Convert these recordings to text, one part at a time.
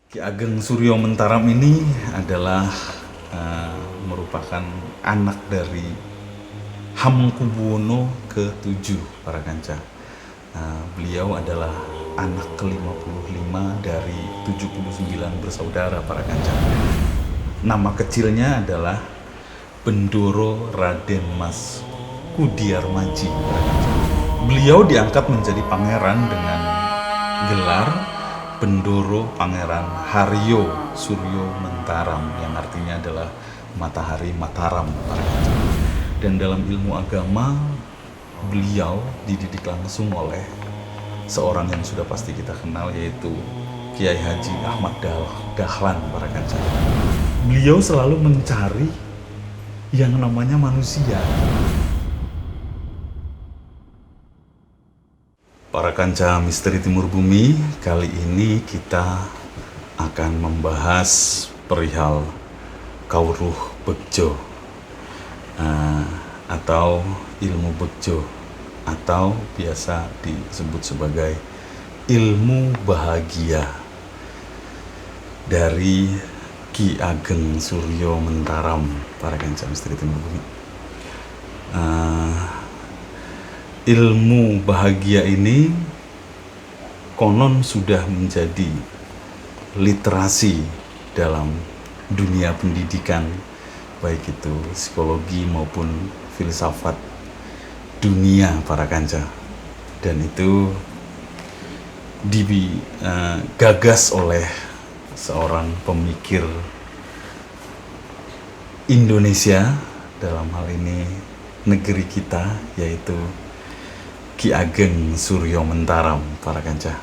Ki Ageng Suryo Mentaram ini adalah merupakan anak dari Hamengkubuwono ke-7 para kanca. Beliau adalah anak ke-55 dari 79 bersaudara para kanca. Nama kecilnya adalah Bendoro Raden Mas Kudiarmaji para kanca. Beliau diangkat menjadi pangeran dengan gelar Bendoro Pangeran Haryo Suryo Mentaram, yang artinya adalah matahari Mataram para kanca. Dan dalam ilmu agama beliau dididik langsung oleh seorang yang sudah pasti kita kenal, yaitu Kiai Haji Ahmad Dahlan para kanca. Beliau selalu mencari yang namanya manusia. Para kanca misteri Timur Bumi, kali ini kita akan membahas perihal Kawruh Begjo, atau ilmu Begjo, atau biasa disebut sebagai ilmu bahagia dari Ki Ageng Suryo Mentaram, para kanca misteri Timur Bumi. Ilmu bahagia ini konon sudah menjadi literasi dalam dunia pendidikan, baik itu psikologi maupun filsafat dunia para kanca. Dan itu digagas oleh seorang pemikir Indonesia, dalam hal ini negeri kita, yaitu Ki Ageng Suryo Mentaram para kanca.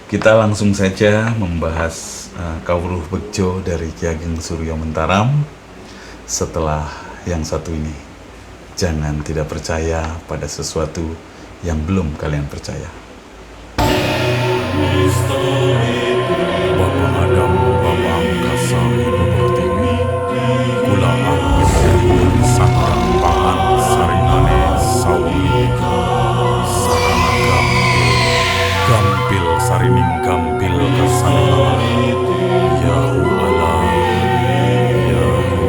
Kita langsung saja membahas Kawruh Begjo dari Ki Ageng Suryo Mentaram setelah yang satu ini. Jangan tidak percaya pada sesuatu yang belum kalian percaya. Bapak Adam, Bapak Angkasa, Ibu Pertiwi, Kula Angin Irgun, Sakang Pahan, Sarimane, Sawangi, Sarana Gampil, Sarining Gampil, Kasanala, Yahu Allah, Yahu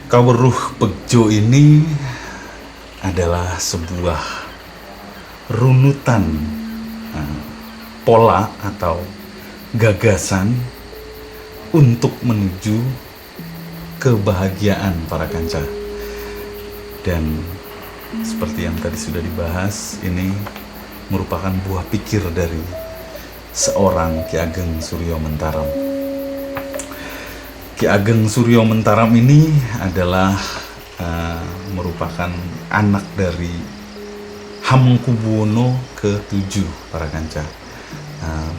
Kawruh Begjo ini adalah sebuah runutan pola atau gagasan untuk menuju kebahagiaan para kanca. Dan seperti yang tadi sudah dibahas, ini merupakan buah pikir dari seorang Ki Ageng Suryo Mentaram. Ki Ageng Suryo Mentaram ini adalah merupakan anak dari Hamengkubuwono ke-7 para kanca.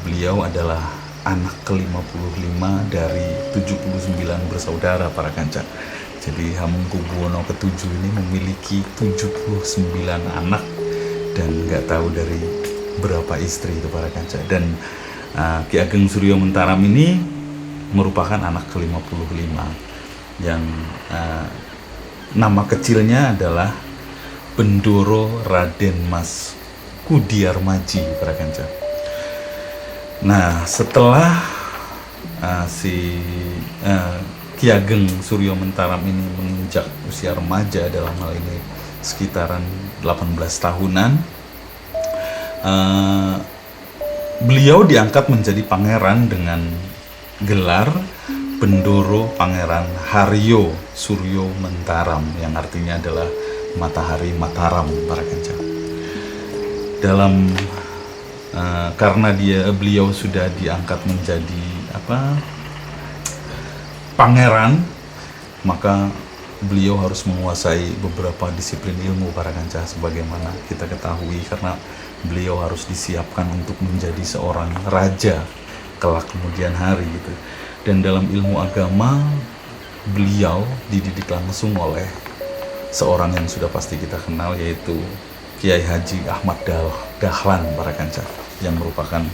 Beliau adalah anak ke-55 dari 79 bersaudara para kanca. Jadi Hamengkubuwono ke-7 ini memiliki 79 anak dan nggak tahu dari berapa istri itu para kanca. Dan Ki Ageng Suryo Mentaram ini merupakan anak ke-55 yang nama kecilnya adalah Bendoro Raden Mas Kudiarmaji para kanca. Nah, setelah Ki Ageng Suryo Mentaram ini menginjak usia remaja, dalam hal ini sekitaran 18 tahunan, beliau diangkat menjadi pangeran dengan gelar Bendoro Pangeran Haryo Suryo Mentaram, yang artinya adalah matahari Mataram para kanca. Karena beliau sudah diangkat menjadi pangeran, maka beliau harus menguasai beberapa disiplin ilmu para kanca, sebagaimana kita ketahui, karena beliau harus disiapkan untuk menjadi seorang raja kelak kemudian hari gitu. Dan dalam ilmu agama beliau dididik langsung oleh seorang yang sudah pasti kita kenal, yaitu Kiai Haji Ahmad Dahlan para kanca, yang merupakan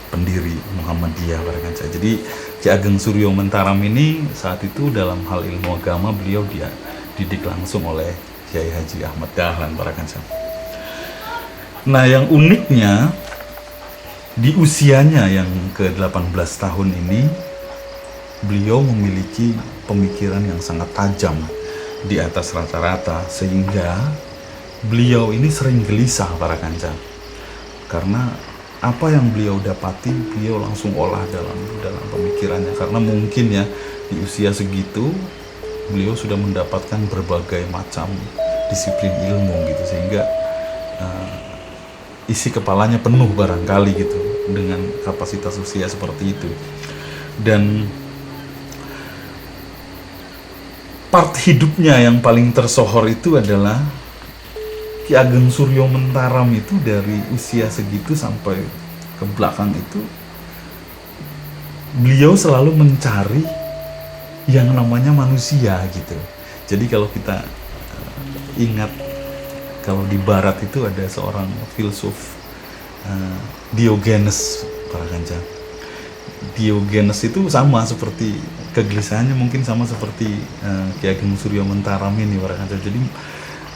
pendiri Muhammadiyah para kanca. Jadi Ki Ageng Suryo Mentaram ini saat itu dalam hal ilmu agama beliau dia didik langsung oleh Kiai Haji Ahmad Dahlan para kanca. Nah, yang uniknya di usianya yang ke-18 tahun ini beliau memiliki pemikiran yang sangat tajam di atas rata-rata, sehingga beliau ini sering gelisah para kanca. Karena apa yang beliau dapati beliau langsung olah dalam pemikirannya, karena mungkin ya di usia segitu beliau sudah mendapatkan berbagai macam disiplin ilmu gitu, sehingga isi kepalanya penuh barangkali gitu dengan kapasitas usia seperti itu. Dan part hidupnya yang paling tersohor itu adalah Ki Ageng Suryo Mentaram itu dari usia segitu sampai ke belakang itu beliau selalu mencari yang namanya manusia gitu. Jadi kalau kita ingat, kalau di barat itu ada seorang filsuf Diogenes para kanca. Diogenes itu sama seperti kegelisahannya, mungkin sama seperti Ki Ageng Suryo Mentaram ini para kanca. Jadi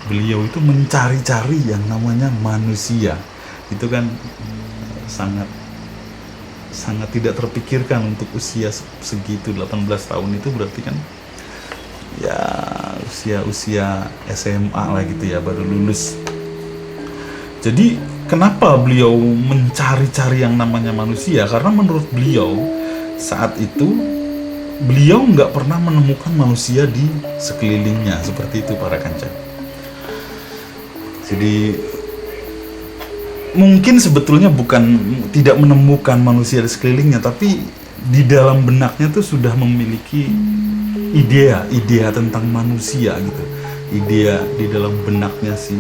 beliau itu mencari-cari yang namanya manusia. Itu kan sangat tidak terpikirkan untuk usia segitu, 18 tahun itu berarti kan ya usia SMA lah gitu ya, baru lulus. Jadi kenapa beliau mencari-cari yang namanya manusia? Karena menurut beliau saat itu beliau nggak pernah menemukan manusia di sekelilingnya, seperti itu para kanca. Jadi mungkin sebetulnya bukan tidak menemukan manusia di sekelilingnya, tapi di dalam benaknya tuh sudah memiliki idea tentang manusia gitu. Idea di dalam benaknya si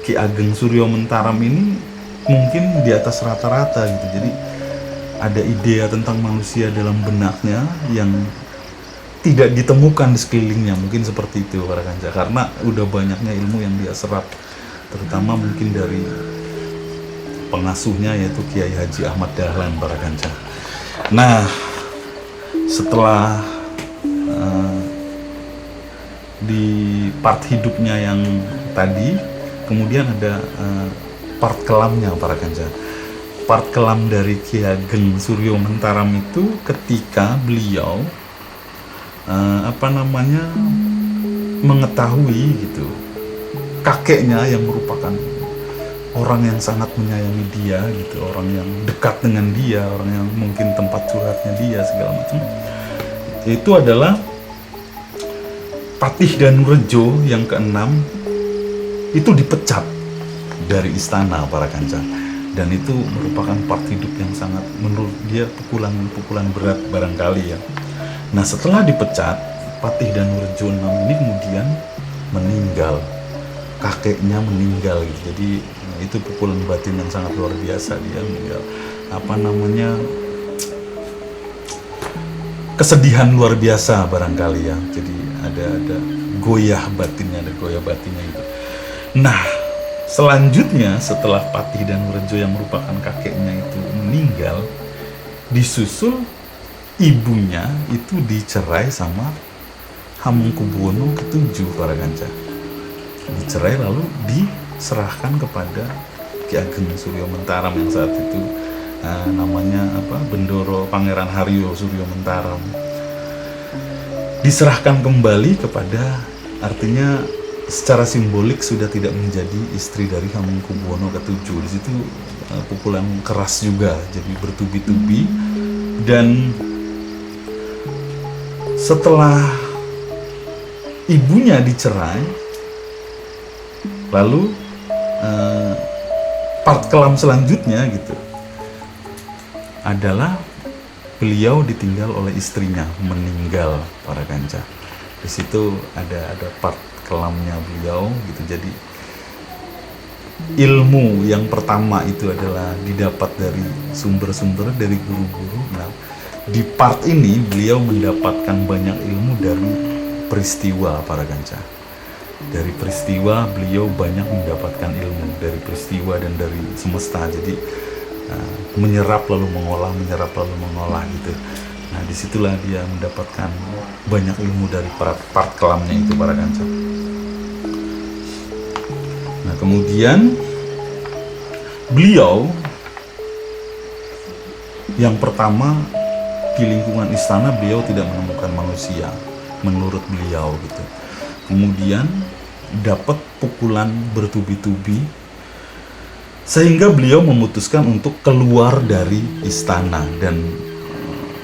Ki Ageng Suryo Mentaram ini mungkin di atas rata-rata gitu. Jadi ada idea tentang manusia dalam benaknya yang tidak ditemukan di sekelilingnya, mungkin seperti itu para kanca, karena udah banyaknya ilmu yang dia serap, terutama mungkin dari pengasuhnya yaitu Kiai Haji Ahmad Dahlan para kanca. Nah, setelah di part hidupnya yang tadi, kemudian ada part kelamnya para kanca. Part kelam dari Ki Ageng Suryo Mentaram itu ketika beliau mengetahui gitu kakeknya yang merupakan orang yang sangat menyayangi dia gitu, orang yang dekat dengan dia, orang yang mungkin tempat curhatnya dia segala macam. Itu adalah Patih Danurejo yang ke-6 itu dipecat dari istana para kanca, dan itu merupakan part hidup yang sangat menurut dia pukulan berat barangkali ya. Nah, setelah dipecat, Patih Danurejo ini kemudian meninggal. Kakeknya meninggal gitu. Jadi itu pukulan batin yang sangat luar biasa, dia meninggal. Kesedihan luar biasa barangkali ya. Jadi ada goyah batinnya gitu. Nah, selanjutnya setelah Patih Danurejo yang merupakan kakeknya itu meninggal, disusul ibunya itu dicerai sama Hamengkubuwono ke-7 para kanca. Dicerai lalu diserahkan kepada Ki Ageng Suryo Mentaram yang saat itu namanya Bendoro Pangeran Haryo Suryo Mentaram. Diserahkan kembali kepada, artinya secara simbolik sudah tidak menjadi istri dari Hamengkubuwono ke-7. Di situ pukulan keras juga, jadi bertubi-tubi. Dan setelah ibunya dicerai, lalu part kelam selanjutnya gitu adalah beliau ditinggal oleh istrinya, meninggal para kanca. Di situ ada part kelamnya beliau gitu. Jadi ilmu yang pertama itu adalah didapat dari sumber-sumber, dari guru-guru. Nah, di part ini beliau mendapatkan banyak ilmu dari peristiwa para kanca. Dari peristiwa beliau banyak mendapatkan ilmu dari peristiwa dan dari semesta. Jadi menyerap lalu mengolah, menyerap lalu mengolah gitu. Nah disitulah dia mendapatkan banyak ilmu dari part kelamnya itu para kanca. Nah kemudian beliau yang pertama di lingkungan istana beliau tidak menemukan manusia menurut beliau gitu. Kemudian dapat pukulan bertubi-tubi sehingga beliau memutuskan untuk keluar dari istana dan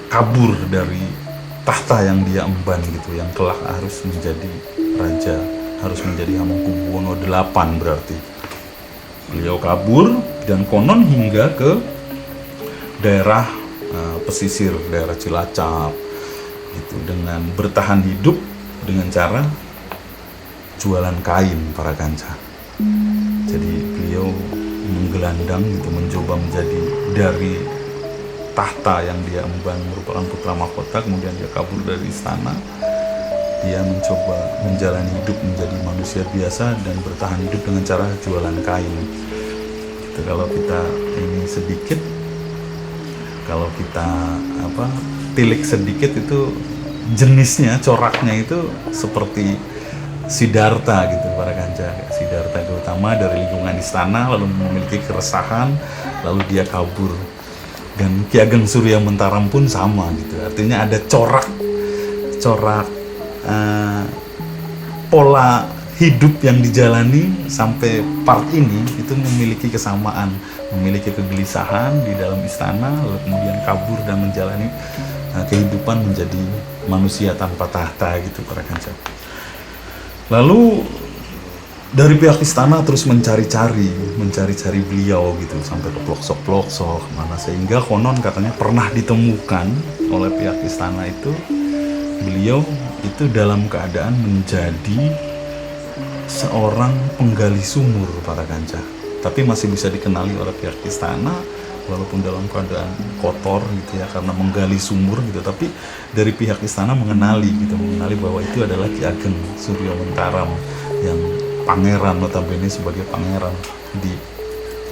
kabur dari tahta yang dia emban gitu, yang kelak harus menjadi raja, harus menjadi Hamengkubuwono VIII berarti. Beliau kabur dan konon hingga ke daerah pesisir, daerah Cilacap gitu, dengan bertahan hidup dengan cara jualan kain para kanca. Jadi beliau menggelandang gitu, mencoba menjadi dari tahta yang dia emban merupakan putra mahkota, kemudian dia kabur dari istana. Dia mencoba menjalani hidup menjadi manusia biasa dan bertahan hidup dengan cara jualan kain. Gitu, kalau kita ini sedikit, kalau kita tilik sedikit itu jenisnya, coraknya itu seperti Siddhartha gitu para kanca. Siddhartha Gautama dari lingkungan istana lalu memiliki keresahan, lalu dia kabur. Dan Ki Ageng Surya Mentaram pun sama gitu. Artinya ada corak pola hidup yang dijalani sampai part ini itu memiliki kesamaan, memiliki kegelisahan di dalam istana, lalu kemudian kabur dan menjalani kehidupan menjadi manusia tanpa tahta gitu para kanca. Lalu dari pihak istana terus mencari-cari beliau gitu sampai ke pelosok-pelosok mana, sehingga konon katanya pernah ditemukan oleh pihak istana itu beliau itu dalam keadaan menjadi seorang penggali sumur para kanca, tapi masih bisa dikenali oleh pihak istana walaupun dalam keadaan kotor gitu ya karena menggali sumur gitu, tapi dari pihak istana mengenali bahwa itu adalah Ki Ageng Surya Mentaram yang pangeran, notabene sebagai pangeran di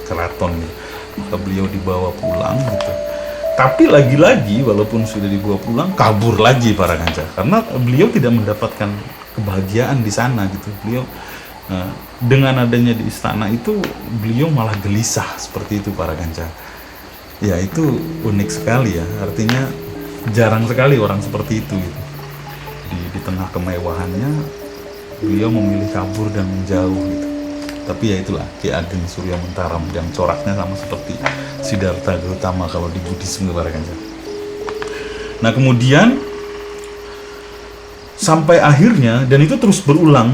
keraton gitu. Maka beliau dibawa pulang gitu. Tapi lagi-lagi walaupun sudah dibawa pulang, kabur lagi para kanca karena beliau tidak mendapatkan kebahagiaan di sana gitu. Beliau dengan adanya di istana itu beliau malah gelisah seperti itu para kanca. Ya itu unik sekali ya, artinya jarang sekali orang seperti itu gitu. Di tengah kemewahannya beliau memilih kabur dan menjauh gitu. Tapi ya itulah Ki Ageng Surya Mentaram yang coraknya sama seperti Siddhartha Gautama kalau di Buddhisme para kanca. Nah kemudian sampai akhirnya, dan itu terus berulang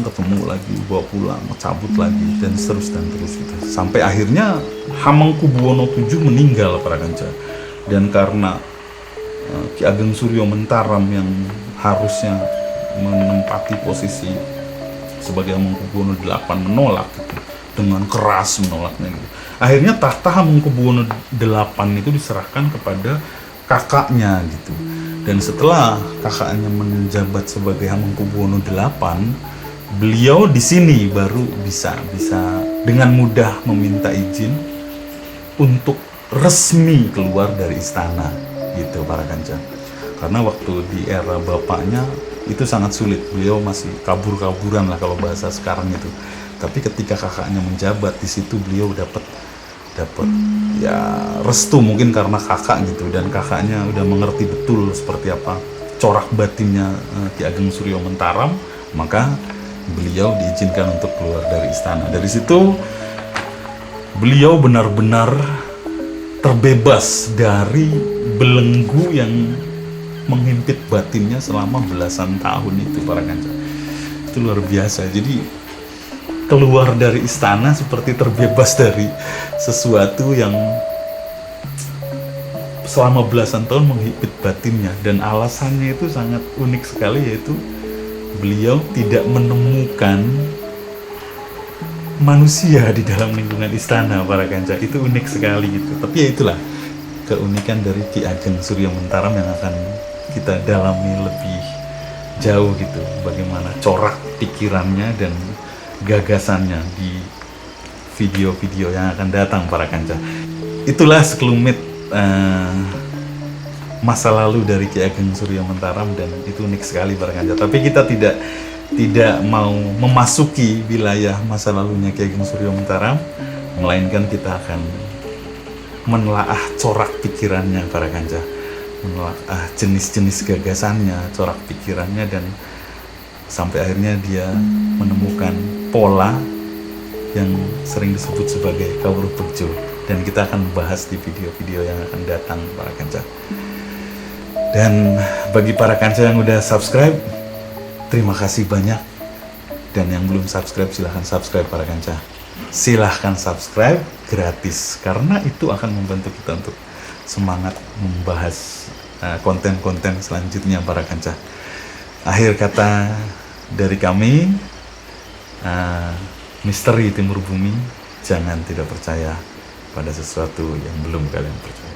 ketemu lagi, bawa pulang, cabut lagi, dan terus gitu. Sampai akhirnya Hamengkubuwono VII meninggal para kanca. Dan karena Ki Ageng Surya Mentaram yang harusnya menempati posisi sebagai Hamengkubuwono VIII menolak gitu, dengan keras menolaknya gitu. Akhirnya tahta Hamengkubuwono VIII itu diserahkan kepada kakaknya gitu. Dan setelah kakaknya menjabat sebagai Hamengkubuwono VIII, beliau di sini baru bisa dengan mudah meminta izin untuk resmi keluar dari istana gitu para kanca. Karena waktu di era bapaknya itu sangat sulit, beliau masih kabur-kaburan lah kalau bahasa sekarang itu. Tapi ketika kakaknya menjabat, di situ beliau dapat ya restu, mungkin karena kakak gitu, dan kakaknya udah mengerti betul seperti apa corak batinnya Ki Ageng Surya Mentaram, maka beliau diizinkan untuk keluar dari istana. Dari situ beliau benar-benar terbebas dari belenggu yang menghimpit batinnya selama belasan tahun itu para kanca. Itu luar biasa. Jadi keluar dari istana seperti terbebas dari sesuatu yang selama belasan tahun menghimpit batinnya. Dan alasannya itu sangat unik sekali, yaitu beliau tidak menemukan manusia di dalam lingkungan istana para kanca. Itu unik sekali gitu. Tapi ya itulah keunikan dari Ki Ageng Surya Mentaram yang akan kita dalami lebih jauh gitu, bagaimana corak pikirannya dan gagasannya di video-video yang akan datang para kanca. itulah sekelumit masa lalu dari Ki Ageng Suryo Mentaram, dan itu unik sekali para kanca. Tapi kita tidak mau memasuki wilayah masa lalunya Ki Ageng Suryo Mentaram, melainkan kita akan menelaah corak pikirannya para kanca, menelaah jenis-jenis gagasannya, corak pikirannya, dan sampai akhirnya dia menemukan pola yang sering disebut sebagai Kawruh Bejo, dan kita akan bahas di video-video yang akan datang para kanca. Dan bagi para kanca yang udah subscribe, terima kasih banyak. Dan yang belum subscribe, silahkan subscribe para kanca. Silahkan subscribe, gratis, karena itu akan membantu kita untuk semangat membahas konten-konten selanjutnya para kanca. Akhir kata dari kami, misteri Timur Bumi, jangan tidak percaya pada sesuatu yang belum kalian percaya.